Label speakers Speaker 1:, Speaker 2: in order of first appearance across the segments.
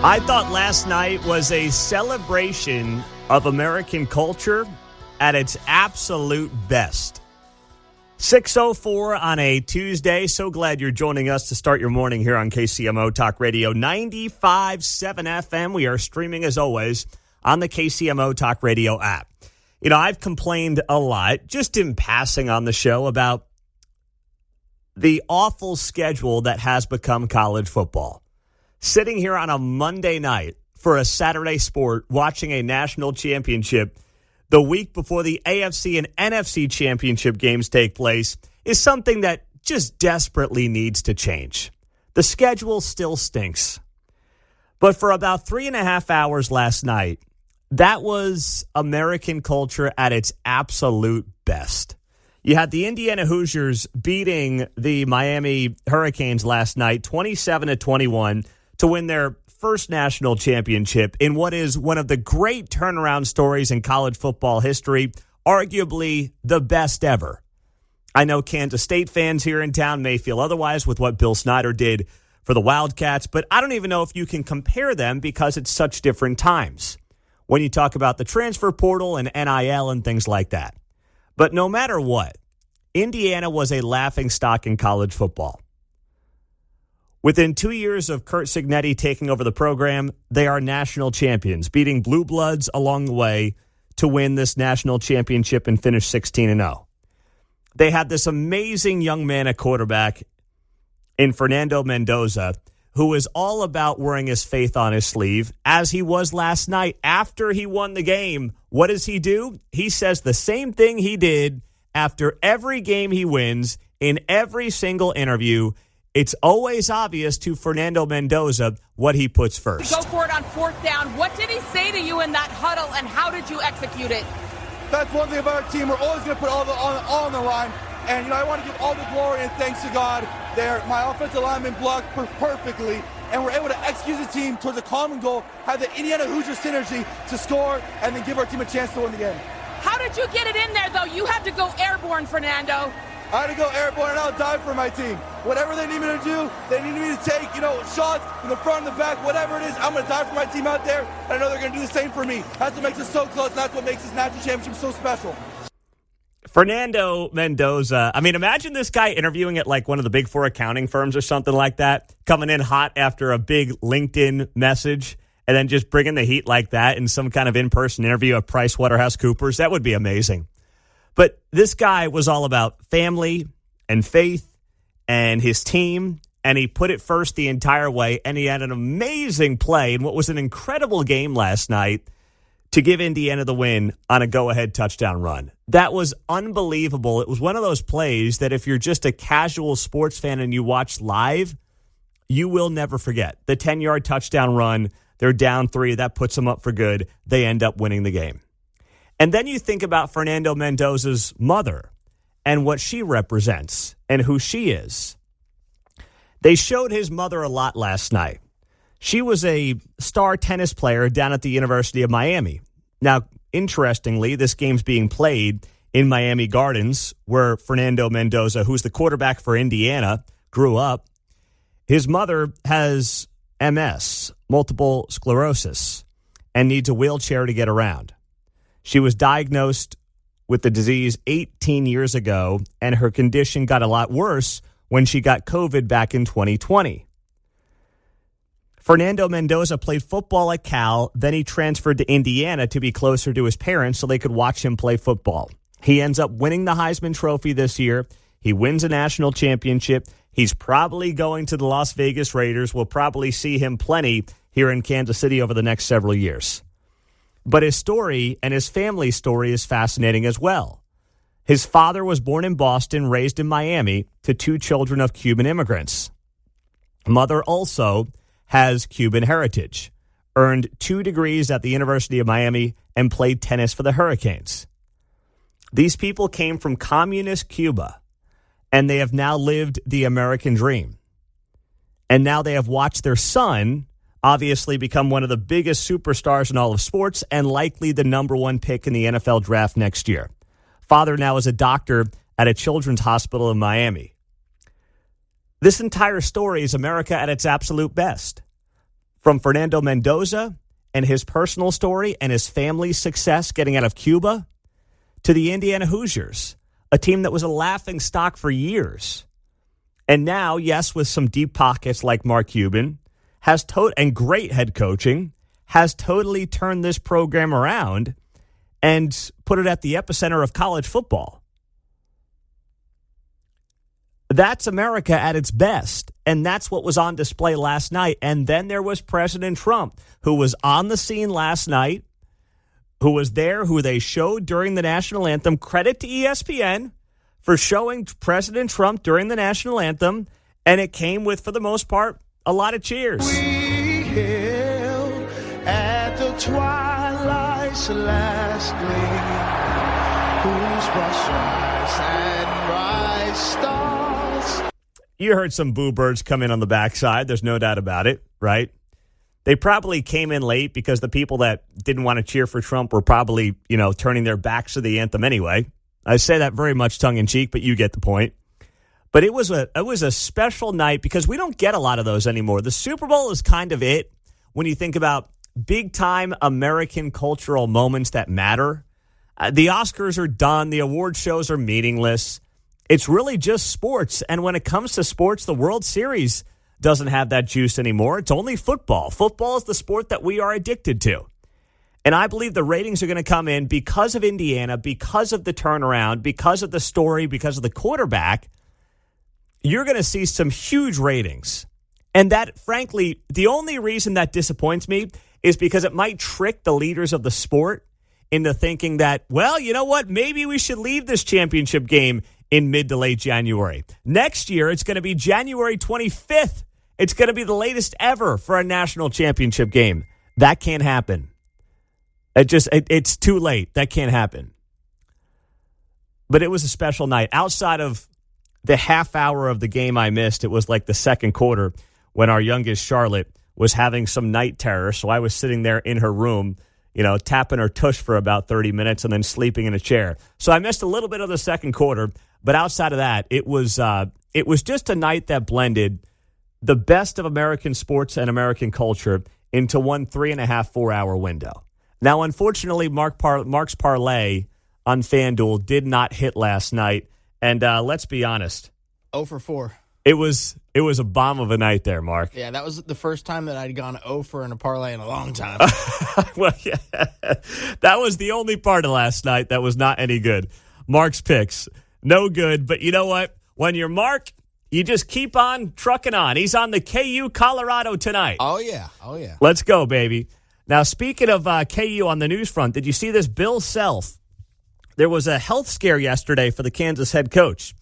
Speaker 1: I thought last night was a celebration of American culture at its absolute best. 6:04 on a Tuesday. So glad you're joining us to start your morning here on KCMO Talk Radio 95.7 FM. We are streaming, as always, on the KCMO Talk Radio app. You know, I've complained a lot, just in passing on the show, about the awful schedule that has become college football. Sitting here on a Monday night for a Saturday sport, watching a national championship the week before the AFC and NFC championship games take place is something that just desperately needs to change. The schedule still stinks. But for about 3.5 hours last night, that was American culture at its absolute best. You had the Indiana Hoosiers beating the Miami Hurricanes last night, 27-21, to win their first national championship in what is one of the great turnaround stories in college football history, arguably the best ever. I know Kansas State fans here in town may feel otherwise with what Bill Snyder did for the Wildcats, but I don't even know if you can compare them because it's such different times when you talk about the transfer portal and NIL and things like that. But no matter what, Indiana was a laughingstock in college football. Within 2 years of Curt Cignetti taking over the program, they are national champions, beating Blue Bloods along the way to win this national championship and finish 16-0. They had this amazing young man at quarterback in Fernando Mendoza, who is all about wearing his faith on his sleeve, as he was last night. After he won the game, what does he do? He says the same thing he did after every game he wins in every single interview. It's always obvious to Fernando Mendoza what he puts first.
Speaker 2: Go for it on fourth down. What did he say to you in that huddle, and how did you execute it?
Speaker 3: That's one thing about our team. We're always going to put all on the line. And, I want to give all the glory and thanks to God there. My offensive lineman blocked perfectly, and we're able to execute the team towards a common goal, have the Indiana Hoosiers synergy to score, and then give our team a chance to win the game.
Speaker 2: How did you get it in there, though? You had to go airborne, Fernando.
Speaker 3: I had to go airborne, and I'll die for my team. Whatever they need me to do, they need me to take, shots from the front and the back, whatever it is, I'm going to die for my team out there, and I know they're going to do the same for me. That's what makes us so close, and that's what makes this national championship so special.
Speaker 1: Fernando Mendoza, imagine this guy interviewing at like one of the big four accounting firms or something like that, coming in hot after a big LinkedIn message, and then just bringing the heat like that in some kind of in-person interview at PricewaterhouseCoopers. That would be amazing. But this guy was all about family and faith and his team, and he put it first the entire way, and he had an amazing play in what was an incredible game last night to give Indiana the win on a go-ahead touchdown run. That was unbelievable. It was one of those plays that if you're just a casual sports fan and you watch live, you will never forget. The 10-yard touchdown run, they're down 3, that puts them up for good. They end up winning the game. And then you think about Fernando Mendoza's mother and what she represents and who she is. They showed his mother a lot last night. She was a star tennis player down at the University of Miami. Now, interestingly, this game's being played in Miami Gardens, where Fernando Mendoza, who's the quarterback for Indiana, grew up. His mother has MS, multiple sclerosis, and needs a wheelchair to get around. She was diagnosed with the disease 18 years ago, and her condition got a lot worse when she got COVID back in 2020. Fernando Mendoza played football at Cal, then he transferred to Indiana to be closer to his parents so they could watch him play football. He ends up winning the Heisman Trophy this year. He wins a national championship. He's probably going to the Las Vegas Raiders. We'll probably see him plenty here in Kansas City over the next several years. But his story and his family's story is fascinating as well. His father was born in Boston, raised in Miami, to 2 children of Cuban immigrants. Mother also has Cuban heritage, earned 2 degrees at the University of Miami, and played tennis for the Hurricanes. These people came from communist Cuba, and they have now lived the American dream. And now they have watched their son obviously become one of the biggest superstars in all of sports and likely the number 1 pick in the NFL draft next year. Father now is a doctor at a children's hospital in Miami. This entire story is America at its absolute best. from Fernando Mendoza and his personal story and his family's success getting out of Cuba to the Indiana Hoosiers, a team that was a laughing stock for years. And now, yes, with some deep pockets like Mark Cuban, and great head coaching, has totally turned this program around and put it at the epicenter of college football. That's America at its best, and that's what was on display last night. And then there was President Trump, who was on the scene last night, who was there, who they showed during the national anthem. Credit to ESPN for showing President Trump during the national anthem, and it came with, for the most part, a lot of cheers.
Speaker 4: We hailed at the twilight's last gleam, whose bright stars and bright stars.
Speaker 1: You heard some boo birds come in on the backside. There's no doubt about it, right? They probably came in late because the people that didn't want to cheer for Trump were probably, turning their backs to the anthem anyway. I say that very much tongue-in-cheek, but you get the point. But it was a special night because we don't get a lot of those anymore. The Super Bowl is kind of it when you think about big-time American cultural moments that matter. The Oscars are done. The award shows are meaningless. It's really just sports. And when it comes to sports, the World Series doesn't have that juice anymore. It's only football. Football is the sport that we are addicted to. And I believe the ratings are going to come in because of Indiana, because of the turnaround, because of the story, because of the quarterback. You're going to see some huge ratings. And that, frankly, the only reason that disappoints me is because it might trick the leaders of the sport into thinking that, well, you know what? Maybe we should leave this championship game in mid to late January. Next year, it's going to be January 25th. It's going to be the latest ever for a national championship game. That can't happen. It's too late. That can't happen. But it was a special night. Outside of the half hour of the game I missed, it was like the second quarter when our youngest Charlotte was having some night terror. So I was sitting there in her room, tapping her tush for about 30 minutes and then sleeping in a chair. So I missed a little bit of the second quarter. But outside of that, it was just a night that blended the best of American sports and American culture into one 3.5, 4-hour window. Now, unfortunately, Mark's parlay on FanDuel did not hit last night. And let's be honest.
Speaker 5: 0 for 4.
Speaker 1: It was a bomb of a night there, Mark.
Speaker 5: Yeah, that was the first time that I'd gone 0 for in a parlay in a long time.
Speaker 1: Well, yeah, that was the only part of last night that was not any good. Mark's picks, no good. But you know what? When you're Mark, you just keep on trucking on. He's on the KU Colorado tonight.
Speaker 5: Oh, yeah.
Speaker 1: Let's go, baby. Now, speaking of KU on the news front, did you see this? Bill Self. There was a health scare yesterday for the Kansas head coach.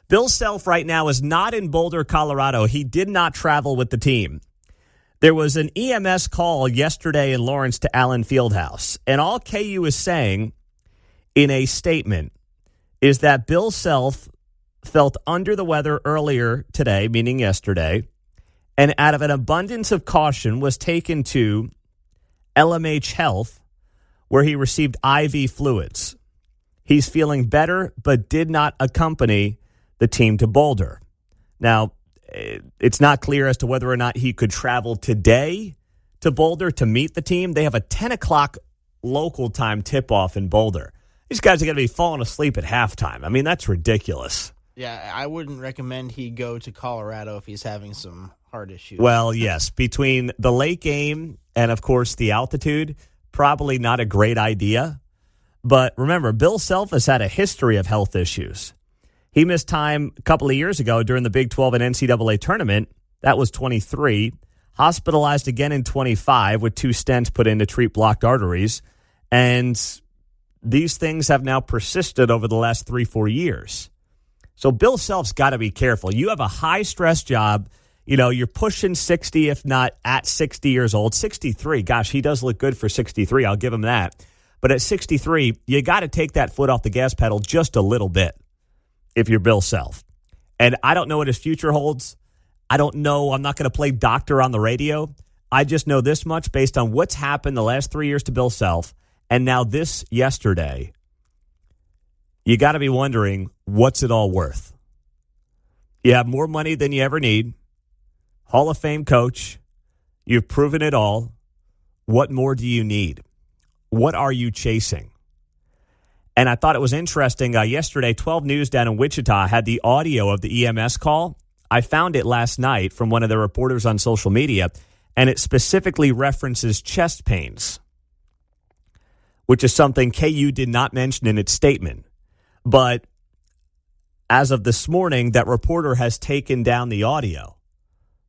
Speaker 1: Bill Self right now is not in Boulder, Colorado. He did not travel with the team. There was an EMS call yesterday in Lawrence to Allen Fieldhouse. And all KU is saying in a statement is that Bill Self felt under the weather earlier today, meaning yesterday, and out of an abundance of caution was taken to LMH Health, where he received IV fluids. He's feeling better, but did not accompany the team to Boulder. Now, it's not clear as to whether or not he could travel today to Boulder to meet the team. They have a 10 o'clock local time tip-off in Boulder. These guys are going to be falling asleep at halftime. I mean, that's ridiculous.
Speaker 5: Yeah, I wouldn't recommend he go to Colorado if he's having some heart issues.
Speaker 1: Well, yes, between the late game and, of course, the altitude, probably not a great idea. But remember, Bill Self has had a history of health issues. He missed time a couple of years ago during the Big 12 and NCAA tournament. That was 23. Hospitalized again in 25 with 2 stents put in to treat blocked arteries. And these things have now persisted over the last 3-4 years. So Bill Self's got to be careful. You have a high-stress job. You're pushing 60, if not at 60 years old. 63, gosh, he does look good for 63. I'll give him that. But at 63, you got to take that foot off the gas pedal just a little bit if you're Bill Self. And I don't know what his future holds. I don't know. I'm not going to play doctor on the radio. I just know this much based on what's happened the last 3 years to Bill Self. And now this yesterday, you got to be wondering, what's it all worth? You have more money than you ever need. Hall of Fame coach. You've proven it all. What more do you need? What are you chasing? And I thought it was interesting. Yesterday, 12 News down in Wichita had the audio of the EMS call. I found it last night from one of the reporters on social media, and it specifically references chest pains, which is something KU did not mention in its statement. But as of this morning, that reporter has taken down the audio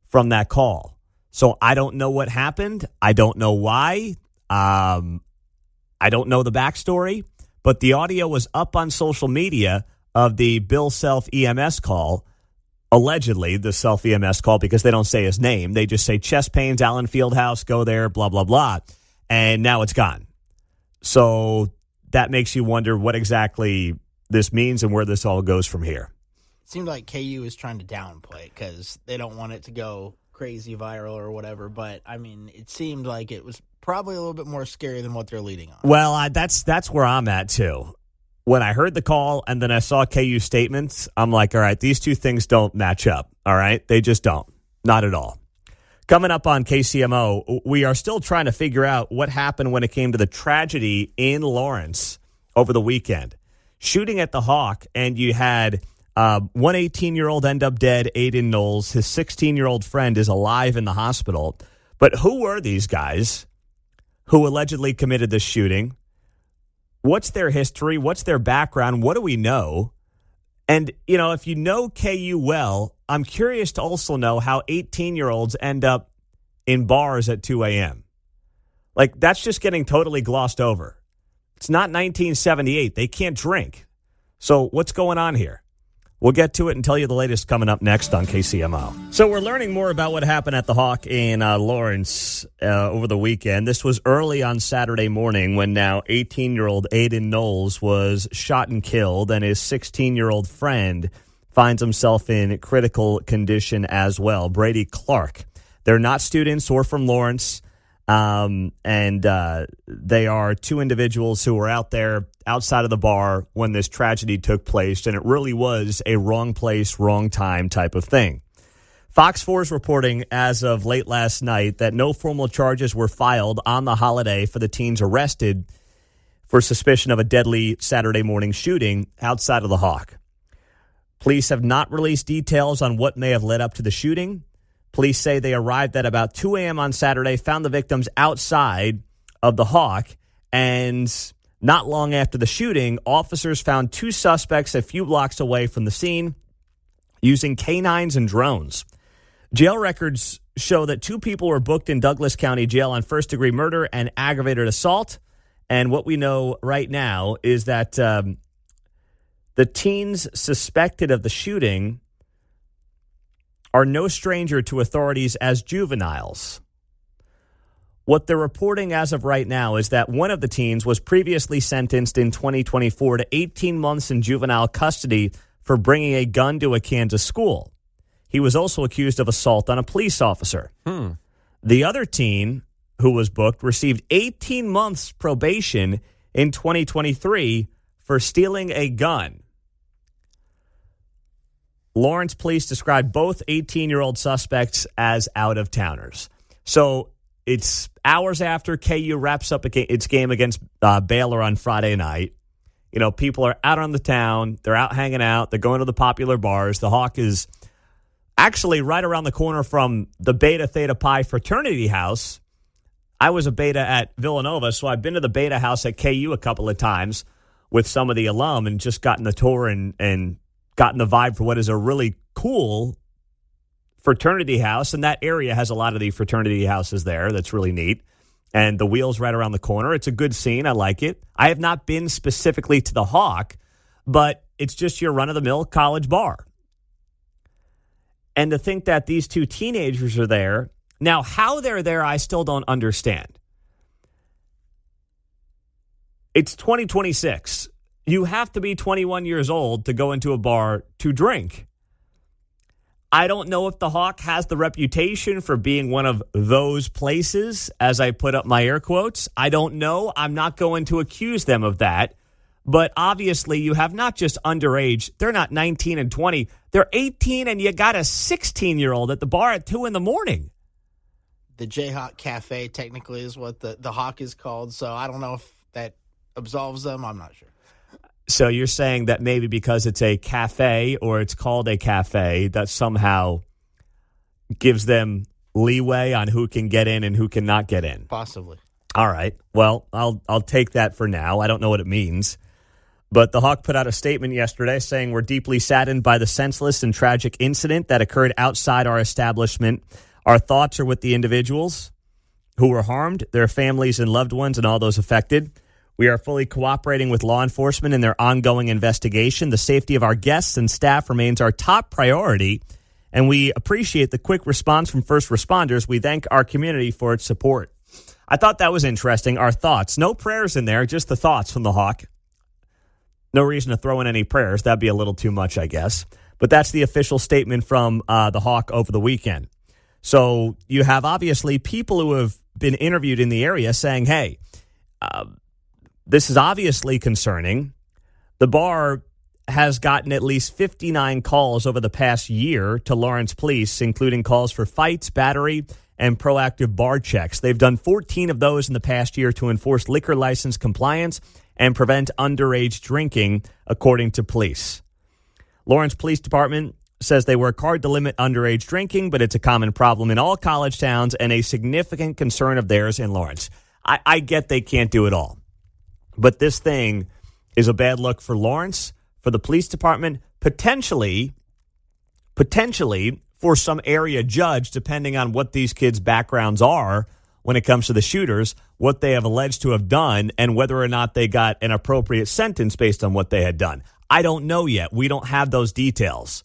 Speaker 1: from that call. So I don't know what happened. I don't know why. I don't know the backstory. But the audio was up on social media of the Bill Self EMS call, allegedly the Self EMS call, because they don't say his name. They just say chest pains, Allen Fieldhouse, go there, blah, blah, blah. And now it's gone. So that makes you wonder what exactly this means and where this all goes from here.
Speaker 5: It seemed like KU is trying to downplay it because they don't want it to go crazy viral or whatever. But, I mean, it seemed like it was probably a little bit more scary than what they're leading on.
Speaker 1: Well, that's where I'm at, too. When I heard the call and then I saw KU statements, I'm like, all right, these two things don't match up, all right? They just don't. Not at all. Coming up on KCMO, we are still trying to figure out what happened when it came to the tragedy in Lawrence over the weekend. Shooting at the Hawk, and you had one 18-year-old end up dead, Aiden Knowles. His 16-year-old friend is alive in the hospital. But who were these guys who allegedly committed this shooting? What's their history? What's their background? What do we know? And, you know, if you know KU well, I'm curious to also know how 18-year-olds end up in bars at 2 a.m. Like, that's just getting totally glossed over. It's not 1978. They can't drink. So what's going on here? We'll get to it and tell you the latest coming up next on KCMO. So we're learning more about what happened at the Hawk in Lawrence over the weekend. This was early on Saturday morning when now 18-year-old Aiden Knowles was shot and killed, and his 16-year-old friend finds himself in critical condition as well. Brady Clark. They're not students or from Lawrence, and they are two individuals who were out there outside of the bar when this tragedy took place, and it really was a wrong place, wrong time type of thing. Fox 4 is reporting as of late last night that no formal charges were filed on the holiday for the teens arrested for suspicion of a deadly Saturday morning shooting outside of the Hawk. Police have not released details on what may have led up to the shooting. Police say they arrived at about 2 a.m. on Saturday, found the victims outside of the Hawk, and not long after the shooting, officers found two suspects a few blocks away from the scene using canines and drones. Jail records show that two people were booked in Douglas County Jail on first-degree murder and aggravated assault. And what we know right now is that the teens suspected of the shooting are no stranger to authorities as juveniles. What they're reporting as of right now is that one of the teens was previously sentenced in 2024 to 18 months in juvenile custody for bringing a gun to a Kansas school. He was also accused of assault on a police officer. The other teen who was booked received 18 months probation in 2023 for stealing a gun. Lawrence police described both 18-year-old suspects as out-of-towners. So it's hours after KU wraps up its game against Baylor on Friday night. You know, people are out on the town. They're out hanging out. They're going to the popular bars. The Hawk is actually right around the corner from the Beta Theta Pi fraternity house. I was a Beta at Villanova, so I've been to the Beta house at KU a couple of times with some of the alum and just gotten the tour and gotten the vibe for what is a really cool fraternity house. And that area has a lot of the fraternity houses there. That's really neat. And the Wheel's right around the corner. It's a good scene. I like it. I have not been specifically to the Hawk, but it's just your run-of-the-mill college bar. And to think that these two teenagers are there. Now, how they're there, I still don't understand. It's 2026. You have to be 21 years old to go into a bar to drink. I don't know if the Hawk has the reputation for being one of those places, as I put up my air quotes. I don't know. I'm not going to accuse them of that. But obviously, you have not just underage. They're not 19 and 20. They're 18, and you got a 16-year-old at the bar at 2 in the morning.
Speaker 5: the Jayhawk Cafe technically is what the Hawk is called. So I don't know if that absolves them. I'm not sure.
Speaker 1: So you're saying that maybe because it's a cafe or it's called a cafe, that somehow gives them leeway on who can get in and who cannot get in?
Speaker 5: Possibly.
Speaker 1: All right. Well, I'll take that for now. I don't know what it means. But the Hawk put out a statement yesterday saying, "We're deeply saddened by the senseless and tragic incident that occurred outside our establishment. Our thoughts are with the individuals who were harmed, their families and loved ones, and all those affected. We are fully cooperating with law enforcement in their ongoing investigation. The safety of our guests and staff remains our top priority, and we appreciate the quick response from first responders. We thank our community for its support." I thought that was interesting. Our thoughts. No prayers in there, just the thoughts from the Hawk. No reason to throw in any prayers. That'd be a little too much, I guess. But that's the official statement from the Hawk over the weekend. So you have obviously people who have been interviewed in the area saying, hey, this is obviously concerning. The bar has gotten at least 59 calls over the past year to Lawrence Police, including calls for fights, battery, and proactive bar checks. They've done 14 of those in the past year to enforce liquor license compliance and prevent underage drinking, according to police. Lawrence Police Department says they work hard to limit underage drinking, but it's a common problem in all college towns and a significant concern of theirs in Lawrence. I get they can't do it all. But this thing is a bad look for Lawrence, for the police department, potentially for some area judge, depending on what these kids' backgrounds are when it comes to the shooters, what they have alleged to have done, and whether or not they got an appropriate sentence based on what they had done. I don't know yet. We don't have those details.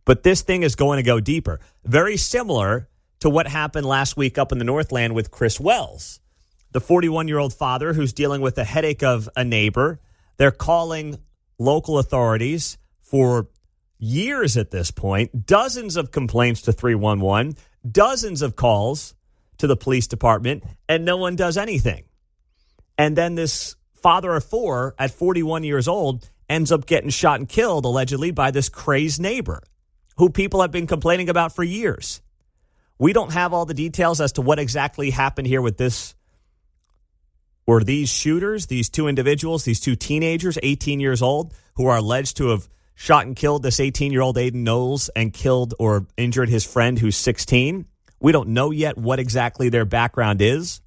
Speaker 1: But this thing is going to go deeper. Very similar to what happened last week up in the Northland with Chris Wells, the 41-year-old father who's dealing with a headache of a neighbor. They're calling local authorities for years at this point, dozens of complaints to 311, dozens of calls to the police department, and no one does anything. And then this father of four at 41 years old ends up getting shot and killed, allegedly, by this crazed neighbor who people have been complaining about for years. We don't have all the details as to what exactly happened here with this or these shooters, these two individuals, these two teenagers, 18 years old, who are alleged to have shot and killed this 18-year-old Aiden Knowles and killed or injured his friend who's 16. We don't know yet what exactly their background is.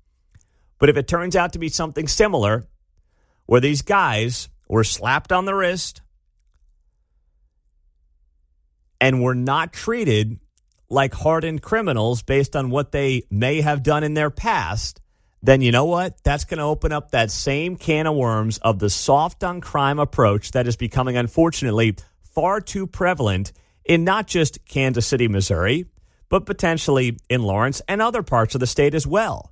Speaker 1: But if it turns out to be something similar, where these guys were slapped on the wrist and were not treated like hardened criminals based on what they may have done in their past, then you know what? That's going to open up that same can of worms of the soft on crime approach that is becoming, unfortunately, far too prevalent in not just Kansas City, Missouri, but potentially in Lawrence and other parts of the state as well.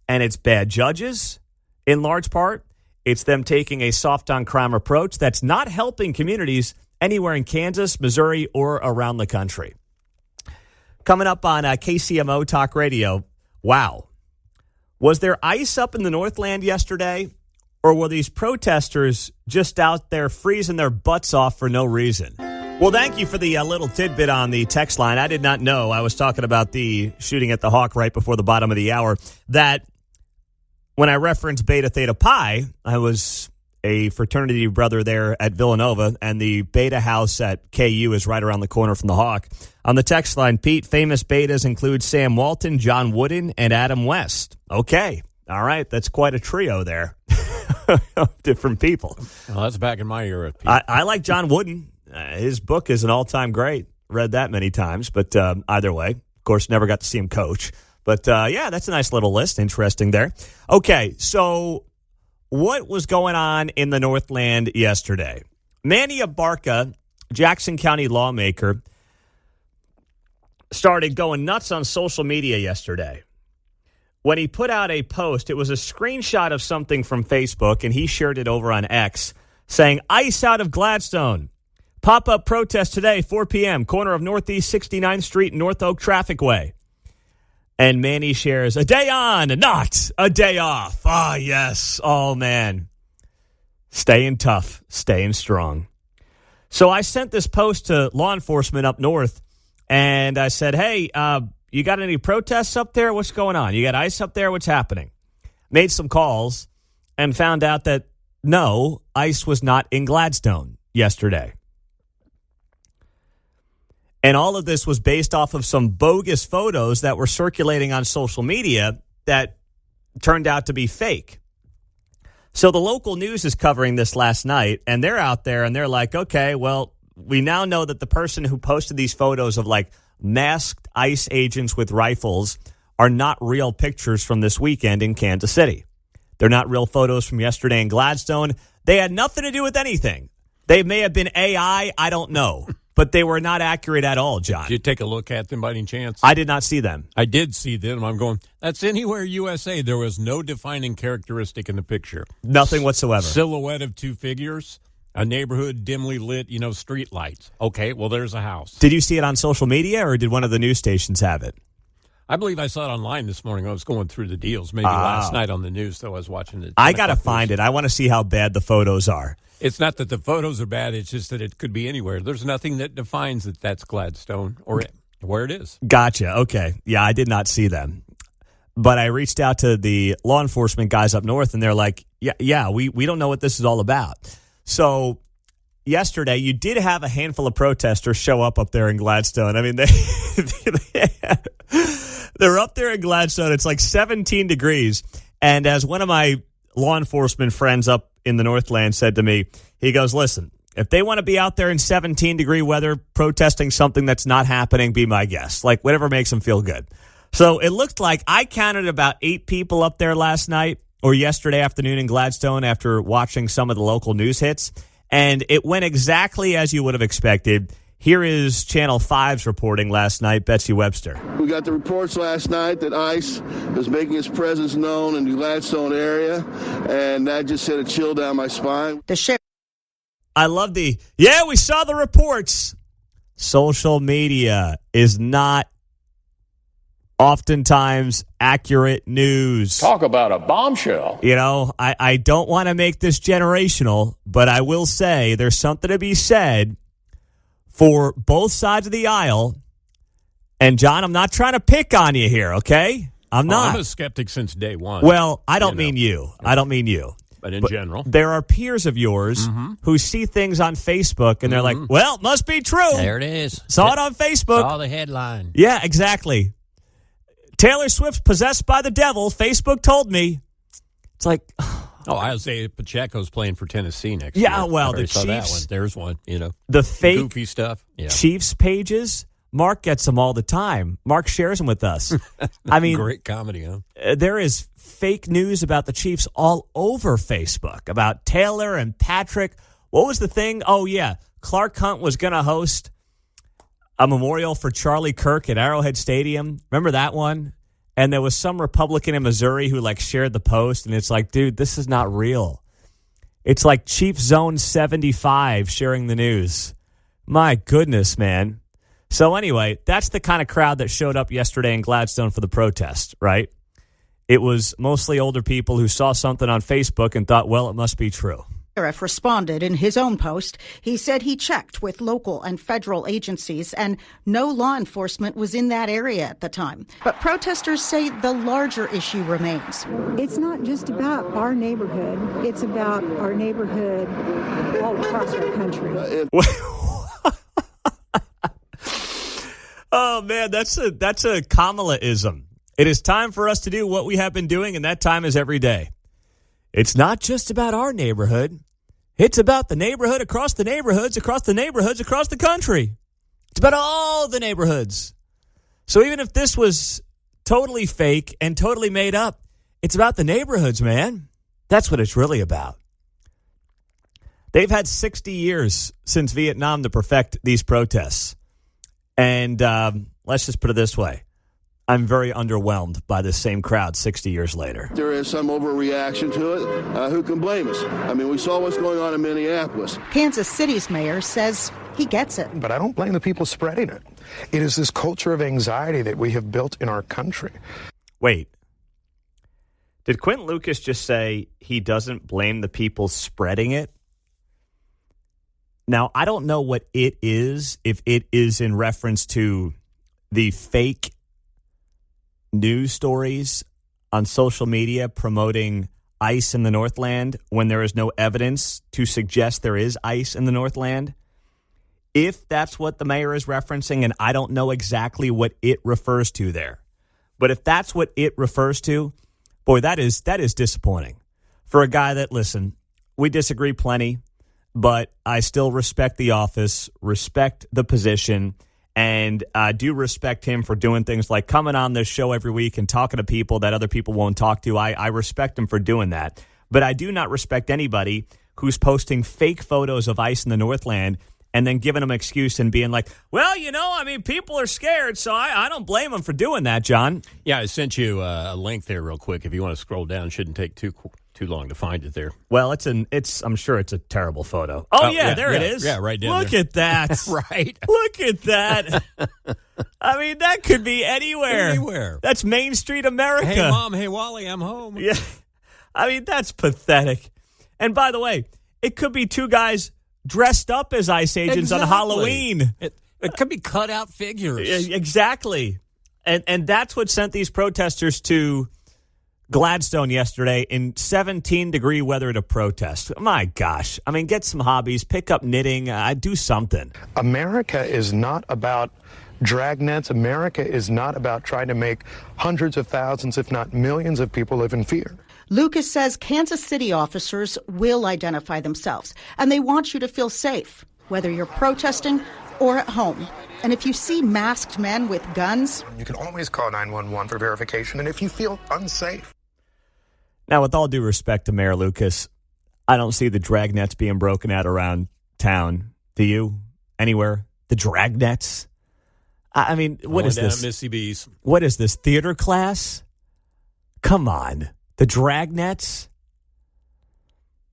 Speaker 1: And it's bad judges, in large part. It's them taking a soft on crime approach that's not helping communities anywhere in Kansas, Missouri, or around the country. Coming up on KCMO Talk Radio, wow. Was there ice up in the Northland yesterday, or were these protesters just out there freezing their butts off for no reason? Well, thank you for the little tidbit on the text line. I did not know. I was talking about the shooting at the Hawk right before the bottom of the hour. That when I referenced Beta Theta Pi, I was a fraternity brother there at Villanova, and the Beta house at KU is right around the corner from the Hawk. On the text line, Pete, famous Betas include Sam Walton, John Wooden, and Adam West. Okay. All right. That's quite a trio there. Different people.
Speaker 6: Well, that's back in my era, Pete.
Speaker 1: I like John Wooden. His book is an all-time great. Read that many times, but either way, of course, never got to see him coach. But, yeah, that's a nice little list. Interesting there. Okay, so what was going on in the Northland yesterday? Manny Abarca, Jackson County lawmaker, started going nuts on social media yesterday. When he put out a post, it was a screenshot of something from Facebook, and he shared it over on X, saying, "Ice out of Gladstone. Pop-up protest today, 4 p.m., corner of Northeast 69th Street, North Oak Trafficway." And Manny shares, "A day on, not a day off." Ah, yes. Oh, man. Staying tough, staying strong. So I sent this post to law enforcement up north, and I said, hey, You got any protests up there? What's going on? You got ICE up there? What's happening? Made some calls and found out that no, ICE was not in Gladstone yesterday. And all of this was based off of some bogus photos that were circulating on social media that turned out to be fake. So the local news is covering this last night, and they're out there and they're like, okay, well, we now know that the person who posted these photos of like masked ICE agents with rifles are not real pictures from this weekend in Kansas City. They're not real photos from yesterday in Gladstone. They had nothing to do with anything. They may have been AI, I don't know. But they were not accurate at all, John.
Speaker 6: Did you take a look at them by any chance?
Speaker 1: I did not see them.
Speaker 6: I did see them. I'm going, that's Anywhere USA. There was no defining characteristic in the picture.
Speaker 1: Nothing whatsoever.
Speaker 6: Silhouette of two figures, a neighborhood dimly lit, street lights. Okay, well, there's a house.
Speaker 1: Did you see it on social media, or did one of the news stations have it?
Speaker 6: I believe I saw it online this morning. I was going through the deals. Maybe last night on the news, though, I was watching it.
Speaker 1: I got to find it. I want to see how bad the photos are.
Speaker 6: It's not that the photos are bad. It's just that it could be anywhere. There's nothing that defines that that's Gladstone or where it is.
Speaker 1: Gotcha. Okay. Yeah, I did not see them. But I reached out to the law enforcement guys up north, and they're like, yeah, we don't know what this is all about. So yesterday, you did have a handful of protesters show up there in Gladstone. I mean, they're up there in Gladstone. It's like 17 degrees. And as one of my law enforcement friends up in the Northland said to me, he goes, listen, if they want to be out there in 17-degree weather protesting something that's not happening, be my guest. Like, whatever makes them feel good. So it looked like I counted about 8 people up there last night or yesterday afternoon in Gladstone after watching some of the local news hits. And it went exactly as you would have expected. Here is Channel 5's reporting last night, Betsy Webster.
Speaker 7: We got the reports last night that ICE is making its presence known in the Gladstone area, and that just sent a chill down my spine.
Speaker 1: I love we saw the reports. Social media is not oftentimes accurate news.
Speaker 8: Talk about a bombshell.
Speaker 1: I don't want to make this generational, but I will say there's something to be said for both sides of the aisle. And, John, I'm not trying to pick on you here, okay? I'm not.
Speaker 6: I'm a skeptic since day one.
Speaker 1: Well, I don't mean you. I don't mean you.
Speaker 6: But in general.
Speaker 1: There are peers of yours who see things on Facebook, and they're like, well, it must be true.
Speaker 5: There it is.
Speaker 1: Saw it on Facebook.
Speaker 5: Saw the headline.
Speaker 1: Yeah, exactly. Taylor Swift's possessed by the devil. Facebook told me. It's like...
Speaker 6: Isaiah Pacheco's playing for Tennessee next year.
Speaker 1: Yeah, well, the
Speaker 6: saw
Speaker 1: Chiefs.
Speaker 6: That one. There's one,
Speaker 1: The fake
Speaker 6: goofy stuff. Yeah.
Speaker 1: Chiefs pages, Mark gets them all the time. Mark shares them with us. I mean,
Speaker 6: great comedy, huh?
Speaker 1: There is fake news about the Chiefs all over Facebook, about Taylor and Patrick. What was the thing? Oh, yeah. Clark Hunt was going to host a memorial for Charlie Kirk at Arrowhead Stadium. Remember that one? And there was some Republican in Missouri who shared the post, and it's like, dude, this is not real. It's like Chief Zone 75 sharing the news. My goodness, man. So anyway, that's the kind of crowd that showed up yesterday in Gladstone for the protest, right? It was mostly older people who saw something on Facebook and thought, well, it must be true.
Speaker 9: Sheriff responded in his own post. He said he checked with local and federal agencies and no law enforcement was in that area at the time. But protesters say the larger issue remains.
Speaker 10: It's not just about our neighborhood. It's about our neighborhood all across our country.
Speaker 1: Oh, man, that's a Kamala-ism. It is time for us to do what we have been doing, and that time is every day. It's not just about our neighborhood. It's about the neighborhood across the neighborhoods, across the neighborhoods, across the country. It's about all the neighborhoods. So even if this was totally fake and totally made up, it's about the neighborhoods, man. That's what it's really about. They've had 60 years since Vietnam to perfect these protests. And let's just put it this way. I'm very underwhelmed by this same crowd 60 years later.
Speaker 7: There is some overreaction to it. Who can blame us? I mean, we saw what's going on in Minneapolis.
Speaker 9: Kansas City's mayor says he gets it.
Speaker 11: But I don't blame the people spreading it. It is this culture of anxiety that we have built in our country.
Speaker 1: Wait. Did Quentin Lucas just say he doesn't blame the people spreading it? Now, I don't know what it is, if it is in reference to the fake news stories on social media promoting ice in the Northland when there is no evidence to suggest there is ice in the Northland. If that's what the mayor is referencing, and I don't know exactly what it refers to there, but if that's what it refers to, boy, that is disappointing for a guy that, listen, we disagree plenty, but I still respect the office, respect the position, and I do respect him for doing things like coming on this show every week and talking to people that other people won't talk to. I respect him for doing that. But I do not respect anybody who's posting fake photos of ice in the Northland and then giving them an excuse and being like, well, people are scared, so I don't blame them for doing that, John.
Speaker 6: Yeah, I sent you a link there real quick. If you want to scroll down, shouldn't take too long to find it there.
Speaker 1: Well, I'm sure it's a terrible photo. Oh yeah, there it is.
Speaker 6: Yeah, right down
Speaker 1: Look
Speaker 6: there.
Speaker 1: at that.
Speaker 6: Right.
Speaker 1: Look at that. I mean, that could be anywhere.
Speaker 6: Anywhere.
Speaker 1: That's Main Street America.
Speaker 6: Hey, Mom. Hey, Wally, I'm home.
Speaker 1: Yeah. I mean, that's pathetic. And by the way, it could be two guys dressed up as ice agents on Halloween.
Speaker 6: It could be cutout figures.
Speaker 1: Exactly. And that's what sent these protesters to Gladstone yesterday in 17-degree weather to protest. My gosh. I mean, get some hobbies, pick up knitting, do something.
Speaker 11: America is not about dragnets. America is not about trying to make hundreds of thousands, if not millions of people live in fear.
Speaker 9: Lucas says Kansas City officers will identify themselves, and they want you to feel safe, whether you're protesting or at home. And if you see masked men with guns,
Speaker 11: you can always call 911 for verification, and if you feel unsafe.
Speaker 1: Now, with all due respect to Mayor Lucas, I don't see the dragnets being broken out around town. Do you? Anywhere? The dragnets? I mean, what is this?
Speaker 6: Missy B's.
Speaker 1: What is this, theater class? Come on. The dragnets?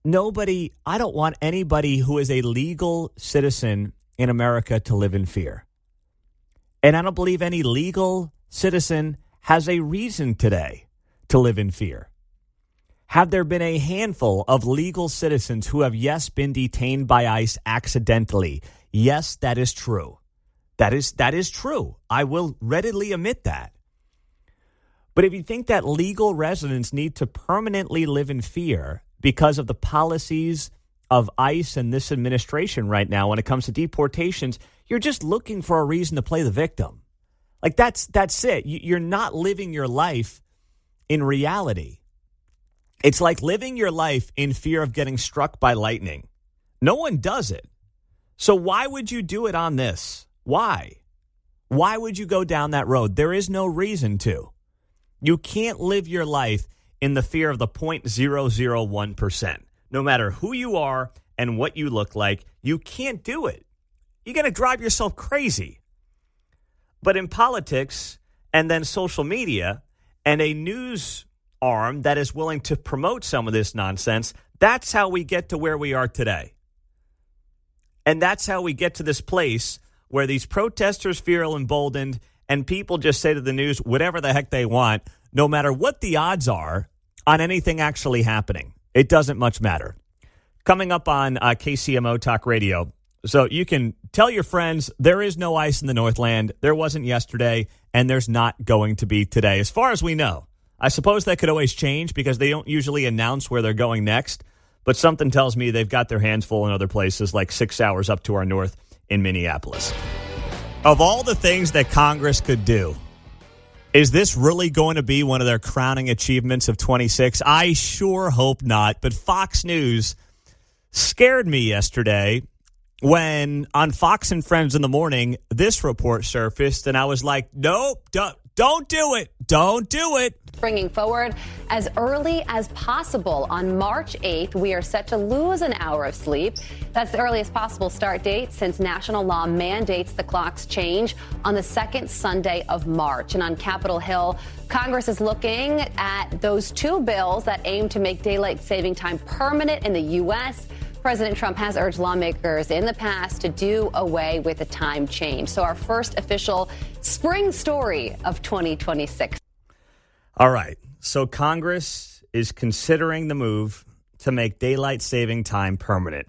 Speaker 1: I don't want anybody who is a legal citizen in America to live in fear. And I don't believe any legal citizen has a reason today to live in fear. Have there been a handful of legal citizens who have, yes, been detained by ICE accidentally? Yes, that is true. That is true. I will readily admit that. But if you think that legal residents need to permanently live in fear because of the policies of ICE and this administration right now when it comes to deportations, you're just looking for a reason to play the victim. Like, that's it. You're not living your life in reality. It's like living your life in fear of getting struck by lightning. No one does it. So why would you do it on this? Why? Why would you go down that road? There is no reason to. You can't live your life in the fear of the 0.001%. No matter who you are and what you look like, you can't do it. You're going to drive yourself crazy. But in politics and then social media and a news arm that is willing to promote some of this nonsense, that's how we get to where we are today. And that's how we get to this place where these protesters feel emboldened and people just say to the news whatever the heck they want, no matter what the odds are on anything actually happening. It doesn't much matter. Coming up on KCMO Talk Radio. So you can tell your friends there is no ice in the Northland. There wasn't yesterday, and there's not going to be today, as far as we know. I suppose that could always change because they don't usually announce where they're going next. But something tells me they've got their hands full in other places, like 6 hours up to our north in Minneapolis. Of all the things that Congress could do, is this really going to be one of their crowning achievements of 26? I sure hope not. But Fox News scared me yesterday when on Fox and Friends in the Morning, this report surfaced, and I was like, nope, don't do it. Don't do it.
Speaker 12: Bringing forward as early as possible. On March 8th, we are set to lose an hour of sleep. That's the earliest possible start date since national law mandates the clocks change on the second Sunday of March. And on Capitol Hill, Congress is looking at those two bills that aim to make daylight saving time permanent in the U.S. President Trump has urged lawmakers in the past to do away with the time change. So our first official spring story of 2026.
Speaker 1: All right. So Congress is considering the move to make daylight saving time permanent,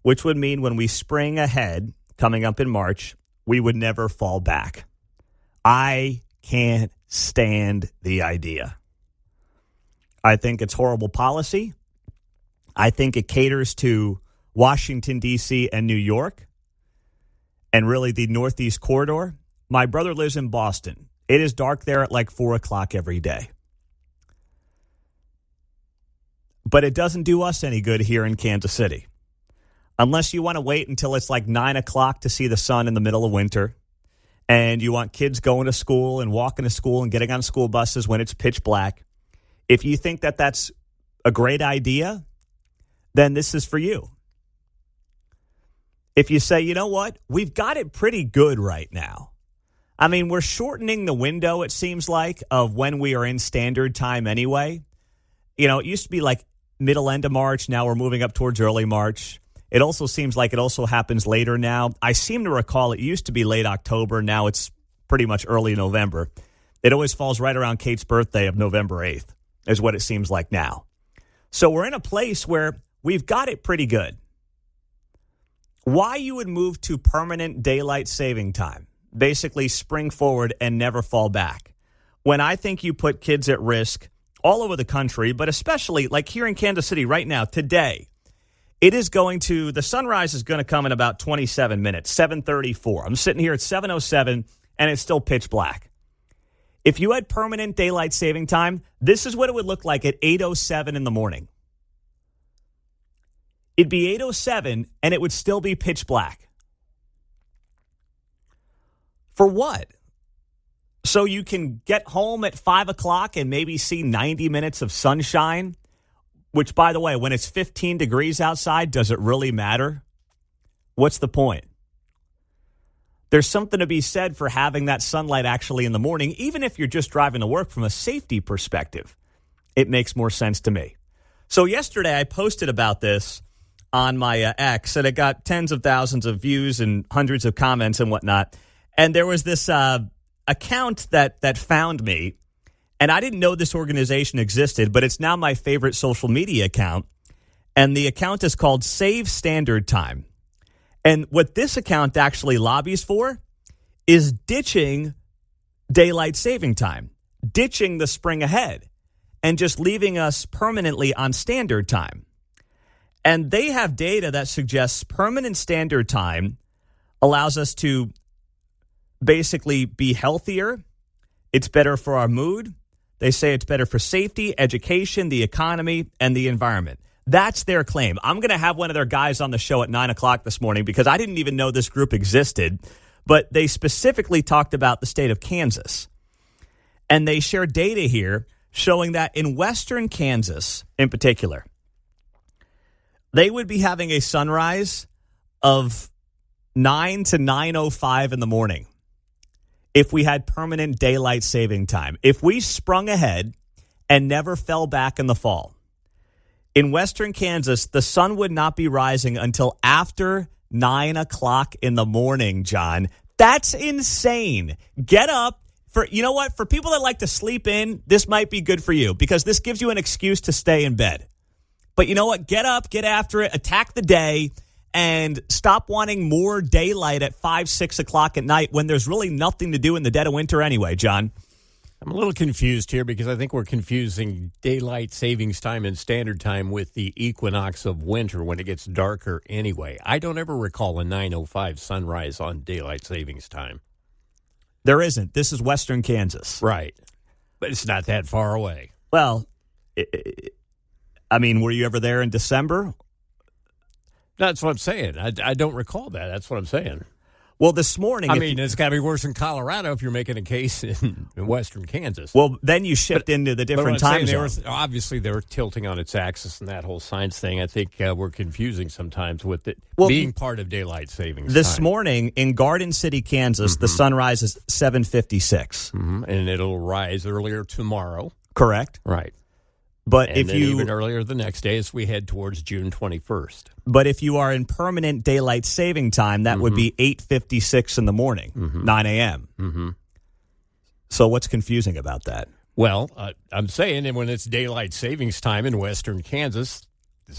Speaker 1: which would mean when we spring ahead coming up in March, we would never fall back. I can't stand the idea. I think it's horrible policy. I think it caters to Washington, D.C. and New York, and really the Northeast corridor. My brother lives in Boston. It is dark there at like 4 o'clock every day. But it doesn't do us any good here in Kansas City. Unless you want to wait until it's like 9 o'clock to see the sun in the middle of winter, and you want kids going to school and walking to school and getting on school buses when it's pitch black. If you think that that's a great idea, then this is for you. If you say, you know what, we've got it pretty good right now. I mean, we're shortening the window, it seems like, of when we are in standard time anyway. You know, it used to be like middle end of March. Now we're moving up towards early March. It also seems like it also happens later now. I seem to recall it used to be late October. Now it's pretty much early November. It always falls right around Kate's birthday of November 8th is what it seems like now. So we're in a place where we've got it pretty good. Why you would move to permanent daylight saving time, basically spring forward and never fall back, when I think you put kids at risk all over the country, but especially like here in Kansas City right now, today, the sunrise is going to come in about 27 minutes, 7:34. I'm sitting here at 7:07, and it's still pitch black. If you had permanent daylight saving time, this is what it would look like at 8:07 in the morning. It'd be 8:07, and it would still be pitch black. For what? So you can get home at 5 o'clock and maybe see 90 minutes of sunshine? Which, by the way, when it's 15 degrees outside, does it really matter? What's the point? There's something to be said for having that sunlight actually in the morning, even if you're just driving to work from a safety perspective. It makes more sense to me. So yesterday I posted about this on my X, and it got tens of thousands of views and hundreds of comments and whatnot. And there was this account that found me. And I didn't know this organization existed, but it's now my favorite social media account. And the account is called Save Standard Time. And what this account actually lobbies for is ditching daylight saving time, ditching the spring ahead, and just leaving us permanently on standard time. And they have data that suggests permanent standard time allows us to basically be healthier. It's better for our mood. They say it's better for safety, education, the economy, and the environment. That's their claim. I'm going to have one of their guys on the show at 9 o'clock this morning because I didn't even know this group existed. But they specifically talked about the state of Kansas. And they share data here showing that in western Kansas in particular, they would be having a sunrise of 9 to 9:05 in the morning. If we had permanent daylight saving time, if we sprung ahead and never fell back in the fall. In western Kansas, the sun would not be rising until after 9 o'clock in the morning, John. That's insane. Get up. You know what? For people that like to sleep in, this might be good for you because this gives you an excuse to stay in bed. But you know what? Get up, get after it, attack the day. And stop wanting more daylight at 5, 6 o'clock at night when there's really nothing to do in the dead of winter anyway, John.
Speaker 6: I'm a little confused here because I think we're confusing daylight savings time and standard time with the equinox of winter when it gets darker anyway. I don't ever recall a 9:05 sunrise on daylight savings time.
Speaker 1: There isn't. This is western Kansas.
Speaker 6: Right. But it's not that far away.
Speaker 1: Well, I mean, were you ever there in December?
Speaker 6: That's what I'm saying. I don't recall that. That's what I'm saying.
Speaker 1: Well, this morning...
Speaker 6: it's got to be worse in Colorado if you're making a case in western Kansas.
Speaker 1: Well, then you shift into the different time zones.
Speaker 6: Obviously, they were tilting on its axis and that whole science thing. I think we're confusing sometimes with it being part of daylight savings
Speaker 1: This
Speaker 6: time.
Speaker 1: Morning in Garden City, Kansas, the sunrise is 7:56.
Speaker 6: Mm-hmm. And it'll rise earlier tomorrow.
Speaker 1: Correct.
Speaker 6: Right.
Speaker 1: But
Speaker 6: and even earlier the next day as we head towards June 21st.
Speaker 1: But if you are in permanent daylight saving time, that would be 8:56 in the morning, 9 a.m.
Speaker 6: Mm-hmm.
Speaker 1: So what's confusing about that?
Speaker 6: Well, I'm saying that when it's daylight savings time in western Kansas,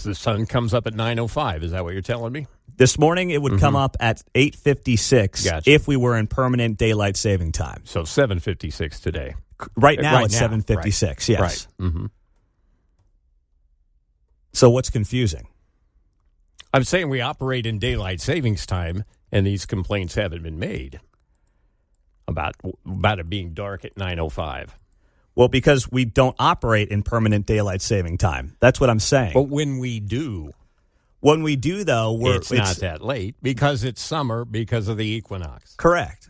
Speaker 6: the sun comes up at 9:05. Is that what you're telling me?
Speaker 1: This morning, it would come up at 8:56
Speaker 6: Gotcha.
Speaker 1: if we were in permanent daylight saving time.
Speaker 6: So 7:56 today.
Speaker 1: Right now,
Speaker 6: Right
Speaker 1: it's
Speaker 6: now,
Speaker 1: 7:56, yes.
Speaker 6: Right. Mm-hmm.
Speaker 1: So what's confusing?
Speaker 6: I'm saying we operate in daylight savings time, and these complaints haven't been made about it being dark at 9:05.
Speaker 1: Well, because we don't operate in permanent daylight saving time. That's what I'm saying.
Speaker 6: But when we do,
Speaker 1: though,
Speaker 6: it's not that late because it's summer because of the equinox.
Speaker 1: Correct.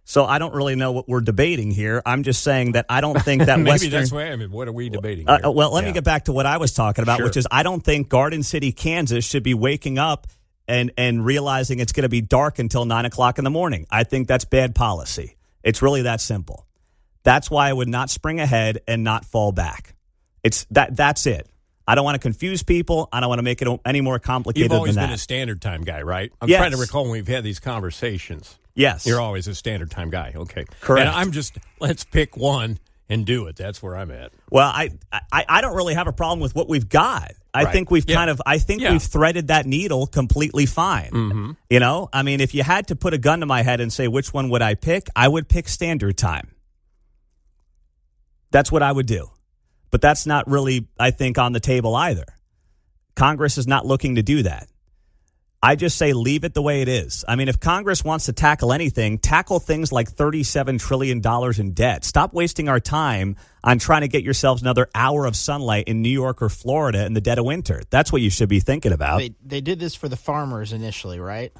Speaker 1: So I don't really know what we're debating here. I'm just saying that I don't think that
Speaker 6: Maybe
Speaker 1: Western...
Speaker 6: that's why. I mean, what are we debating here?
Speaker 1: Let me get back to what I was talking about,
Speaker 6: Sure.
Speaker 1: which is I don't think Garden City, Kansas should be waking up and realizing it's going to be dark until 9 o'clock in the morning. I think that's bad policy. It's really that simple. That's why I would not spring ahead and not fall back. That's it. I don't want to confuse people. I don't want to make it any more complicated than that.
Speaker 6: You've always been a standard time guy, right? I'm
Speaker 1: Yes.
Speaker 6: trying to recall when we've had these conversations.
Speaker 1: Yes.
Speaker 6: You're always a standard time guy. Okay.
Speaker 1: Correct.
Speaker 6: And I'm just, let's pick one and do it. That's where I'm at.
Speaker 1: Well, I don't really have a problem with what we've got. I
Speaker 6: Right.
Speaker 1: think we've
Speaker 6: Yeah.
Speaker 1: we've threaded that needle completely fine.
Speaker 6: Mm-hmm.
Speaker 1: You know, I mean, if you had to put a gun to my head and say which one would I pick, I would pick standard time. That's what I would do. But that's not really, I think, on the table either. Congress is not looking to do that. I just say leave it the way it is. I mean, if Congress wants to tackle anything, tackle things like $37 trillion in debt. Stop wasting our time on trying to get yourselves another hour of sunlight in New York or Florida in the dead of winter. That's what you should be thinking about.
Speaker 5: They did this for the farmers initially, right?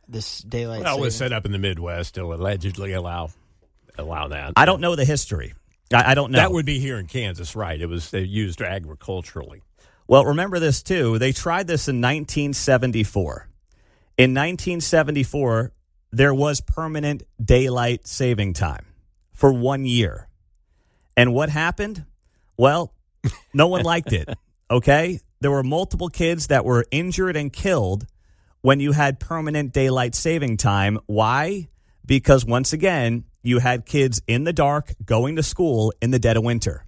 Speaker 5: This daylight
Speaker 6: Well, it was
Speaker 5: saving.
Speaker 6: set up in the Midwest to allegedly allow that.
Speaker 1: I don't know the history. I don't know.
Speaker 6: That would be here in Kansas, right? They used agriculturally.
Speaker 1: Well, remember this, too. They tried this in 1974. In 1974, there was permanent daylight saving time for 1 year. And what happened? Well, no one liked it, okay? There were multiple kids that were injured and killed when you had permanent daylight saving time. Why? Because, once again, you had kids in the dark going to school in the dead of winter.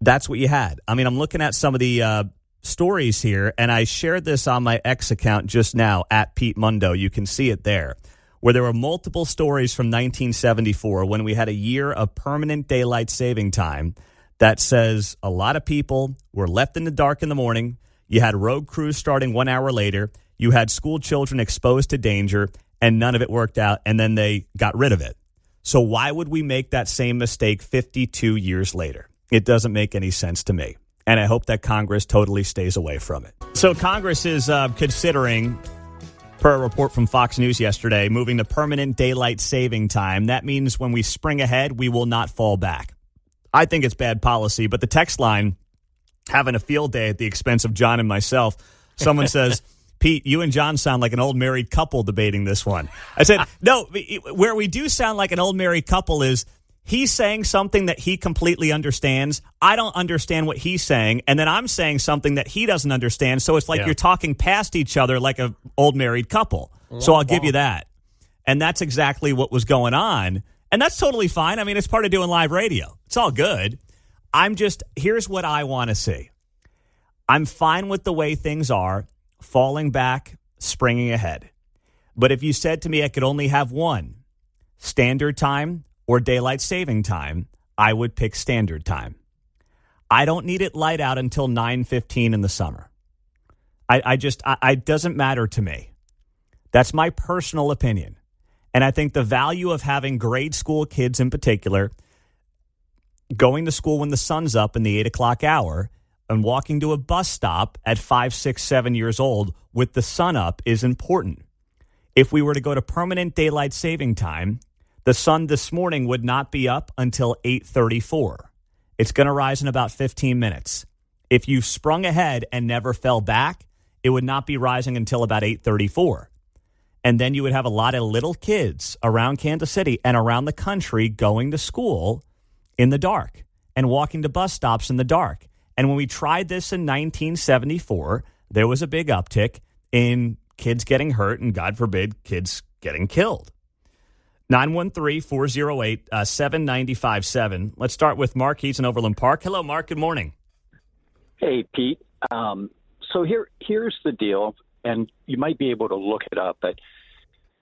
Speaker 1: That's what you had. I mean, I'm looking at some of the stories here, and I shared this on my X account just now, at Pete Mundo. You can see it there, where there were multiple stories from 1974 when we had a year of permanent daylight saving time that says a lot of people were left in the dark in the morning. You had road crews starting 1 hour later. You had school children exposed to danger, and none of it worked out, and then they got rid of it. So why would we make that same mistake 52 years later? It doesn't make any sense to me. And I hope that Congress totally stays away from it. So Congress is considering, per a report from Fox News yesterday, moving to permanent daylight saving time. That means when we spring ahead, we will not fall back. I think it's bad policy, but the text line having a field day at the expense of John and myself. Someone says, Pete, you and John sound like an old married couple debating this one. I said, no, where we do sound like an old married couple is he's saying something that he completely understands. I don't understand what he's saying. And then I'm saying something that he doesn't understand. So it's like you're talking past each other like an old married couple. So I'll give you that. And that's exactly what was going on. And that's totally fine. I mean, it's part of doing live radio. It's all good. Here's what I want to see. I'm fine with the way things are, falling back, springing ahead. But if you said to me I could only have one, standard time or daylight saving time, I would pick standard time. I don't need it light out until 9:15 in the summer. It doesn't matter to me. That's my personal opinion. And I think the value of having grade school kids in particular, going to school when the sun's up in the 8 o'clock hour and walking to a bus stop at 5, 6, 7 years old with the sun up is important. If we were to go to permanent daylight saving time, the sun this morning would not be up until 8:34. It's going to rise in about 15 minutes. If you sprung ahead and never fell back, it would not be rising until about 8:34. And then you would have a lot of little kids around Kansas City and around the country going to school in the dark and walking to bus stops in the dark. And when we tried this in 1974, there was a big uptick in kids getting hurt and, God forbid, kids getting killed. 913-408-7957. Let's start with Mark. He's in Overland Park. Hello, Mark. Good morning.
Speaker 13: Hey, Pete. so here's the deal, and you might be able to look it up, but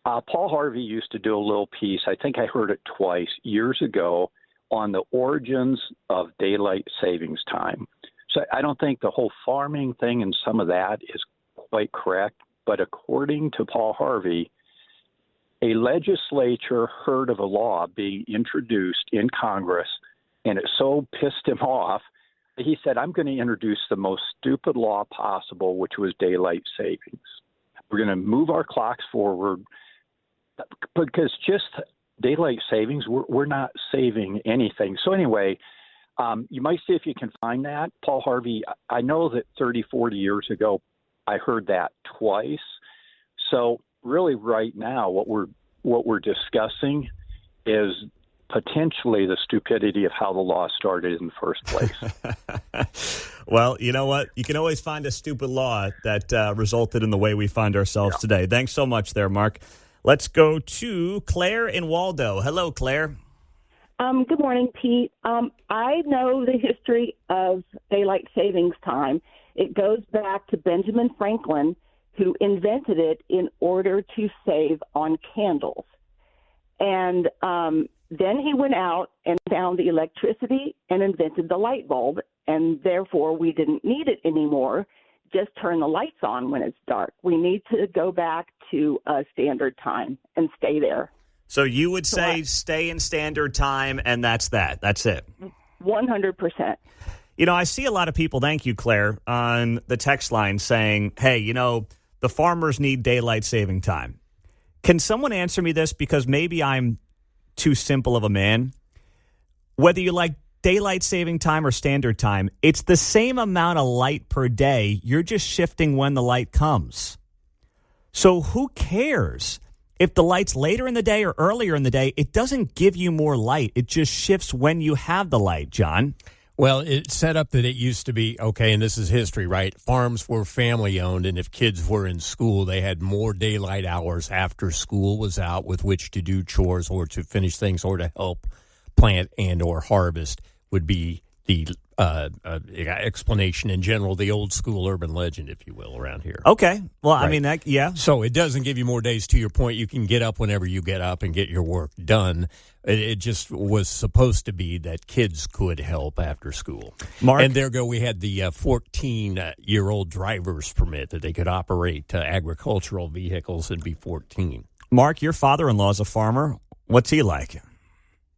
Speaker 13: Paul Harvey used to do a little piece, I think I heard it twice, years ago, on the origins of daylight savings time. So I don't think the whole farming thing and some of that is quite correct, but according to Paul Harvey, a legislature heard of a law being introduced in Congress, and it so pissed him off that he said, I'm going to introduce the most stupid law possible, which was daylight savings. We're going to move our clocks forward because just daylight savings, we're not saving anything. So anyway, you might see if you can find that. Paul Harvey, I know that 30, 40 years ago, I heard that twice. So really right now, what we're discussing is potentially the stupidity of how the law started in the first place.
Speaker 1: Well, you know what? You can always find a stupid law that resulted in the way we find ourselves today. Thanks so much there, Mark. Let's go to Claire in Waldo. Hello, Claire.
Speaker 14: Good morning, Pete. I know the history of daylight savings time. It goes back to Benjamin Franklin, who invented it in order to save on candles. And then he went out and found the electricity and invented the light bulb, and therefore we didn't need it anymore. Just turn the lights on when it's dark. We need to go back to standard time and stay there.
Speaker 1: So you would say stay in standard time, and that's that. That's it.
Speaker 14: 100%.
Speaker 1: You know, I see a lot of people, thank you, Claire, on the text line saying, hey, you know, the farmers need daylight saving time. Can someone answer me this? Because maybe I'm too simple of a man. Whether you like daylight saving time or standard time, it's the same amount of light per day. You're just shifting when the light comes. So who cares? If the light's later in the day or earlier in the day, it doesn't give you more light. It just shifts when you have the light, John.
Speaker 6: Well, it's set up that it used to be, okay, and this is history, right? Farms were family-owned, and if kids were in school, they had more daylight hours after school was out with which to do chores or to finish things or to help plant and or harvest would be the explanation in general, the old school urban legend, if you will, around here.
Speaker 1: Okay. Well,
Speaker 6: Right.
Speaker 1: I mean, yeah.
Speaker 6: So it doesn't give you more days. To your point, you can get up whenever you get up and get your work done. It just was supposed to be that kids could help after school.
Speaker 1: Mark?
Speaker 6: And there go, we had the 14-year-old driver's permit that they could operate agricultural vehicles and be 14.
Speaker 1: Mark, your father-in-law is a farmer. What's he like?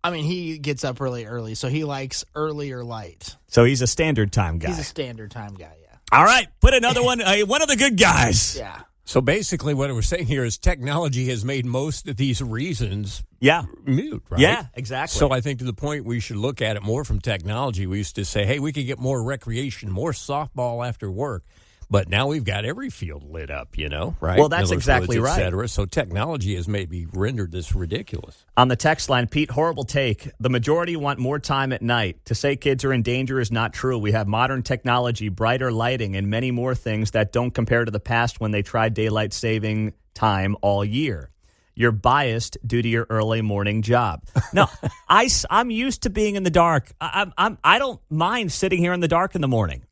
Speaker 5: I mean, he gets up really early, so he likes earlier light.
Speaker 1: So he's a standard time guy.
Speaker 5: He's a standard time guy, yeah.
Speaker 1: All right, put another one. One of the good guys.
Speaker 5: Yeah.
Speaker 6: So basically what we're saying here is technology has made most of these reasons mute, right?
Speaker 1: Yeah, exactly.
Speaker 6: So I think to the point we should look at it more from technology. We used to say, hey, we could get more recreation, more softball after work. But now we've got every field lit up, you know, right?
Speaker 1: Well, that's
Speaker 6: Miller's
Speaker 1: exactly
Speaker 6: Woods, et
Speaker 1: right.
Speaker 6: cetera. So technology has maybe rendered this ridiculous.
Speaker 1: On the text line, Pete, horrible take. The majority want more time at night. To say kids are in danger is not true. We have modern technology, brighter lighting, and many more things that don't compare to the past when they tried daylight saving time all year. You're biased due to your early morning job. No, I'm used to being in the dark. I don't mind sitting here in the dark in the morning.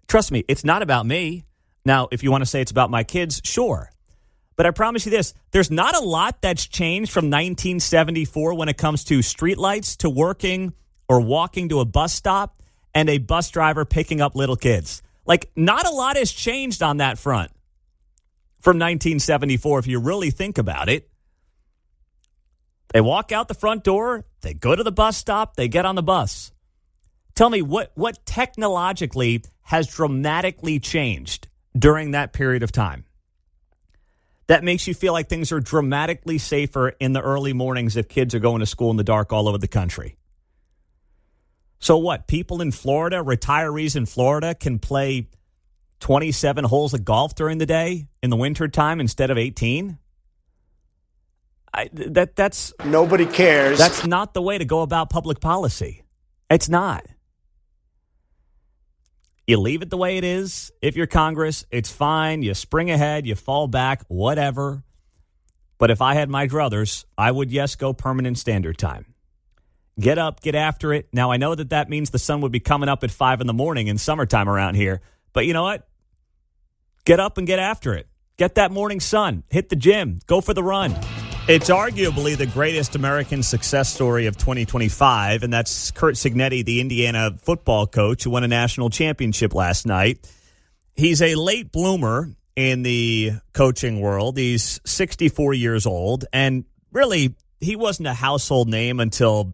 Speaker 1: Trust me, it's not about me. Now, if you want to say it's about my kids, sure. But I promise you this, there's not a lot that's changed from 1974 when it comes to streetlights, to working or walking to a bus stop, and a bus driver picking up little kids. Like, not a lot has changed on that front from 1974, if you really think about it. They walk out the front door, they go to the bus stop, they get on the bus. Tell me, what technologically has dramatically changed during that period of time that makes you feel like things are dramatically safer in the early mornings if kids are going to school in the dark all over the country? So what? People in Florida, retirees in Florida, can play 27 holes of golf during the day in the wintertime instead of 18? That's
Speaker 4: Nobody cares.
Speaker 1: That's not the way to go about public policy. It's not. You leave it the way it is. If you're Congress, it's fine. You spring ahead, you fall back, whatever. But if I had my druthers, I would, yes, go permanent standard time. Get up, get after it. Now, I know that means the sun would be coming up at 5 in the morning in summertime around here. But you know what? Get up and get after it. Get that morning sun. Hit the gym. Go for the run. It's arguably the greatest American success story of 2025, and that's Curt Cignetti, the Indiana football coach who won a national championship last night. He's a late bloomer in the coaching world. He's 64 years old, and really, he wasn't a household name until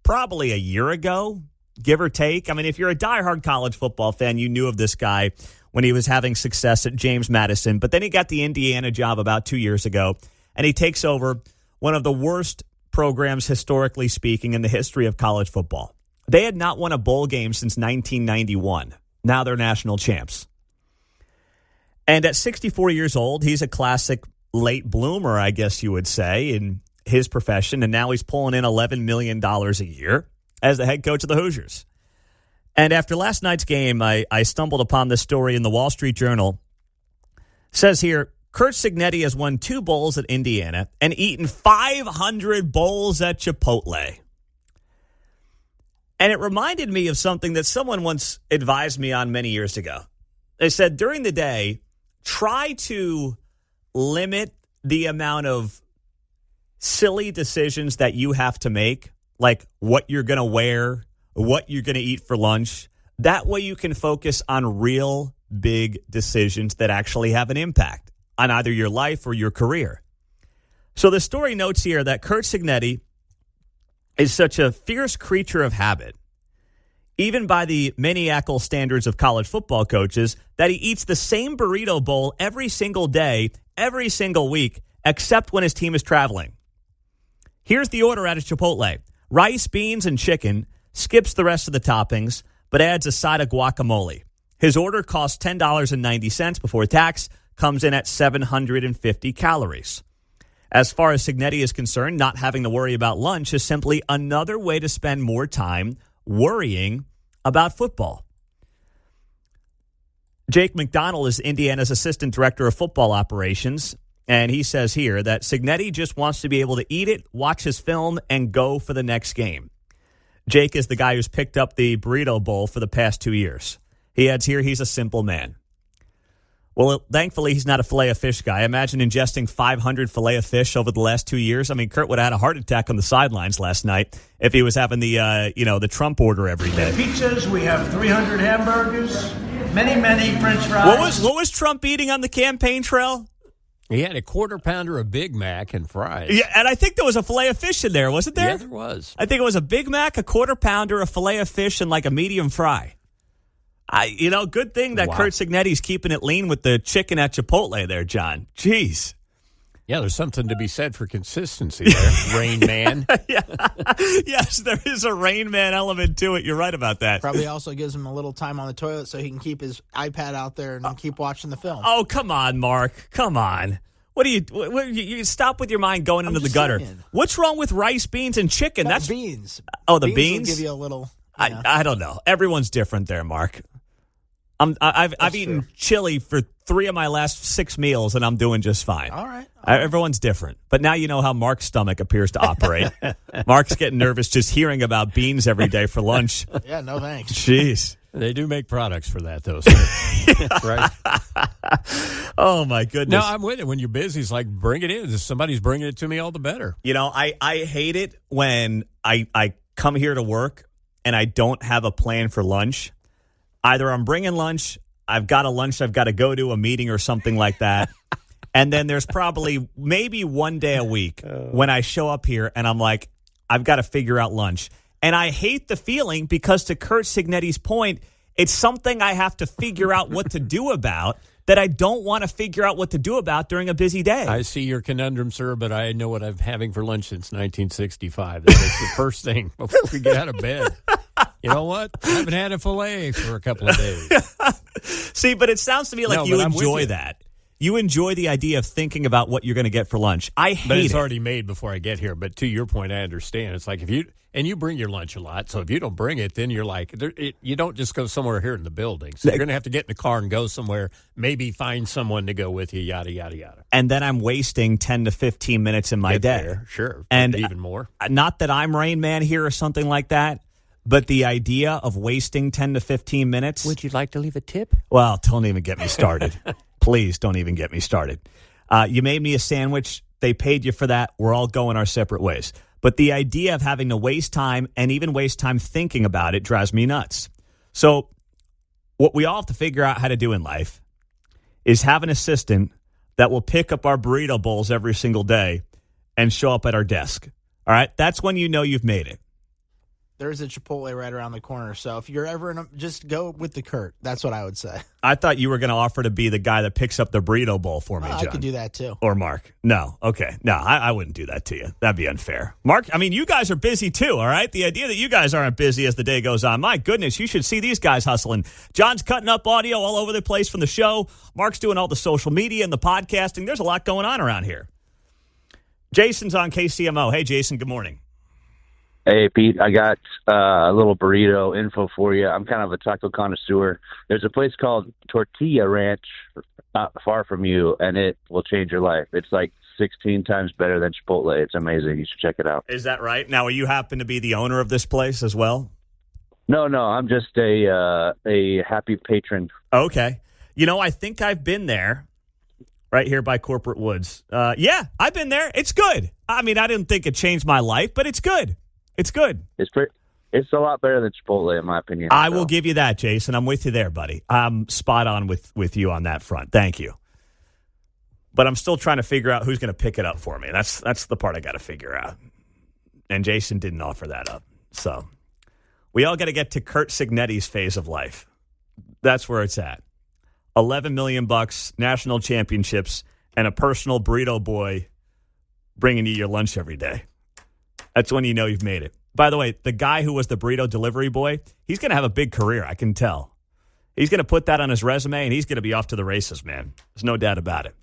Speaker 1: probably a year ago, give or take. I mean, if you're a diehard college football fan, you knew of this guy when he was having success at James Madison, but then he got the Indiana job about 2 years ago. And he takes over one of the worst programs, historically speaking, in the history of college football. They had not won a bowl game since 1991. Now they're national champs. And at 64 years old, he's a classic late bloomer, I guess you would say, in his profession. And now he's pulling in $11 million a year as the head coach of the Hoosiers. And after last night's game, I stumbled upon this story in the Wall Street Journal. It says here, Curt Cignetti has won 2 bowls at Indiana and eaten 500 bowls at Chipotle. And it reminded me of something that someone once advised me on many years ago. They said, during the day, try to limit the amount of silly decisions that you have to make, like what you're going to wear, what you're going to eat for lunch. That way you can focus on real big decisions that actually have an impact on either your life or your career. So the story notes here that Curt Cignetti is such a fierce creature of habit, even by the maniacal standards of college football coaches, that he eats the same burrito bowl every single day, every single week, except when his team is traveling. Here's the order at a Chipotle: rice, beans, and chicken, skips the rest of the toppings, but adds a side of guacamole. His order costs $10.90 before tax, comes in at 750 calories. As far as Cignetti is concerned, not having to worry about lunch is simply another way to spend more time worrying about football. Jake McDonald is Indiana's assistant director of football operations, and he says here that Cignetti just wants to be able to eat it, watch his film, and go for the next game. Jake is the guy who's picked up the burrito bowl for the past 2 years. He adds here he's a simple man. Well, thankfully, he's not a filet-of-fish guy. Imagine ingesting 500 filet-of-fish over the last 2 years. I mean, Curt would have had a heart attack on the sidelines last night if he was having the Trump order every day.
Speaker 15: Pizzas, we have 300 hamburgers, many French fries.
Speaker 1: What was Trump eating on the campaign trail?
Speaker 6: He had a quarter-pounder of Big Mac and fries.
Speaker 1: Yeah, and I think there was a filet-of-fish in there, wasn't there?
Speaker 6: Yeah, there was.
Speaker 1: I think it was a Big Mac, a quarter-pounder, a filet-of-fish, and like a medium fry. Good thing that Curt Cignetti's keeping it lean with the chicken at Chipotle there, John. Jeez.
Speaker 6: Yeah, there's something to be said for consistency there, Rain Man.
Speaker 1: Yeah. Yes, there is a Rain Man element to it. You're right about that.
Speaker 5: Probably also gives him a little time on the toilet so he can keep his iPad out there and keep watching the film.
Speaker 1: Oh, come on, Mark. Come on. What do you stop with your mind going into the gutter?
Speaker 5: Saying.
Speaker 1: What's wrong with rice, beans, and chicken?
Speaker 5: That's beans.
Speaker 1: Oh, the beans?
Speaker 5: Will give you a little.
Speaker 1: I don't know. Everyone's different there, Mark. I've eaten chili for 3 of my last 6 meals, and I'm doing just fine.
Speaker 5: All right.
Speaker 1: Everyone's different. But now you know how Mark's stomach appears to operate. Mark's getting nervous just hearing about beans every day for lunch.
Speaker 5: Yeah, no thanks.
Speaker 1: Jeez.
Speaker 6: They do make products for that, though, sir. Right?
Speaker 1: Oh, my goodness.
Speaker 6: No, I'm with it. When you're busy, it's like, bring it in. If somebody's bringing it to me, all the better.
Speaker 1: I hate it when I come here to work and I don't have a plan for lunch. Either I'm bringing lunch, I've got a lunch I've got to go to, a meeting or something like that. And then there's probably maybe one day a week when I show up here and I'm like, I've got to figure out lunch. And I hate the feeling because, to Curt Cignetti's point, it's something I have to figure out what to do about that I don't want to figure out what to do about during a busy day.
Speaker 6: I see your conundrum, sir, but I know what I'm having for lunch since 1965. That's the first thing before we get out of bed. You know what? I haven't had a filet for a couple of days.
Speaker 1: See, but it sounds to me like you enjoy that. You enjoy the idea of thinking about what you're going to get for lunch. I hate it.
Speaker 6: But it's already made before I get here. But to your point, I understand. It's like you bring your lunch a lot. So if you don't bring it, then you're like, you don't just go somewhere here in the building. So you're going to have to get in the car and go somewhere, maybe find someone to go with you, yada, yada, yada.
Speaker 1: And then I'm wasting 10 to 15 minutes in my day.
Speaker 6: There, sure.
Speaker 1: And
Speaker 6: even more.
Speaker 1: Not that I'm Rain Man here or something like that. But the idea of wasting 10 to 15 minutes.
Speaker 6: Would you like to leave a tip?
Speaker 1: Well, don't even get me started. Please don't even get me started. You made me a sandwich. They paid you for that. We're all going our separate ways. But the idea of having to waste time and even waste time thinking about it drives me nuts. So what we all have to figure out how to do in life is have an assistant that will pick up our burrito bowls every single day and show up at our desk. All right? That's when you know you've made it.
Speaker 5: There's a Chipotle right around the corner, so if you're ever just go with the Kurt. That's what I would say.
Speaker 1: I thought you were going to offer to be the guy that picks up the burrito bowl for me, John.
Speaker 5: I could do that, too.
Speaker 1: Or Mark. No. Okay. No, I wouldn't do that to you. That'd be unfair. Mark, I mean, you guys are busy, too, all right? The idea that you guys aren't busy as the day goes on, my goodness, you should see these guys hustling. John's cutting up audio all over the place from the show. Mark's doing all the social media and the podcasting. There's a lot going on around here. Jason's on KCMO. Hey, Jason, good morning.
Speaker 16: Hey, Pete, I got a little burrito info for you. I'm kind of a taco connoisseur. There's a place called Tortilla Ranch not far from you, and it will change your life. It's like 16 times better than Chipotle. It's amazing. You should check it out.
Speaker 1: Is that right? Now, you happen to be the owner of this place as well?
Speaker 16: No, I'm just a happy patron.
Speaker 1: Okay. You know, I think I've been there. Right here by Corporate Woods. Yeah, I've been there. It's good. I mean, I didn't think it changed my life, but it's good. It's good.
Speaker 16: It's a lot better than Chipotle, in my opinion.
Speaker 1: I will give you that, Jason. I'm with you there, buddy. I'm spot on with you on that front. Thank you. But I'm still trying to figure out who's going to pick it up for me. That's the part I got to figure out. And Jason didn't offer that up. So we all got to get to Kurt Signetti's phase of life. That's where it's at. $11 million, national championships, and a personal burrito boy bringing you your lunch every day. That's when you know you've made it. By the way, the guy who was the burrito delivery boy, he's going to have a big career, I can tell. He's going to put that on his resume, and he's going to be off to the races, man. There's no doubt about it.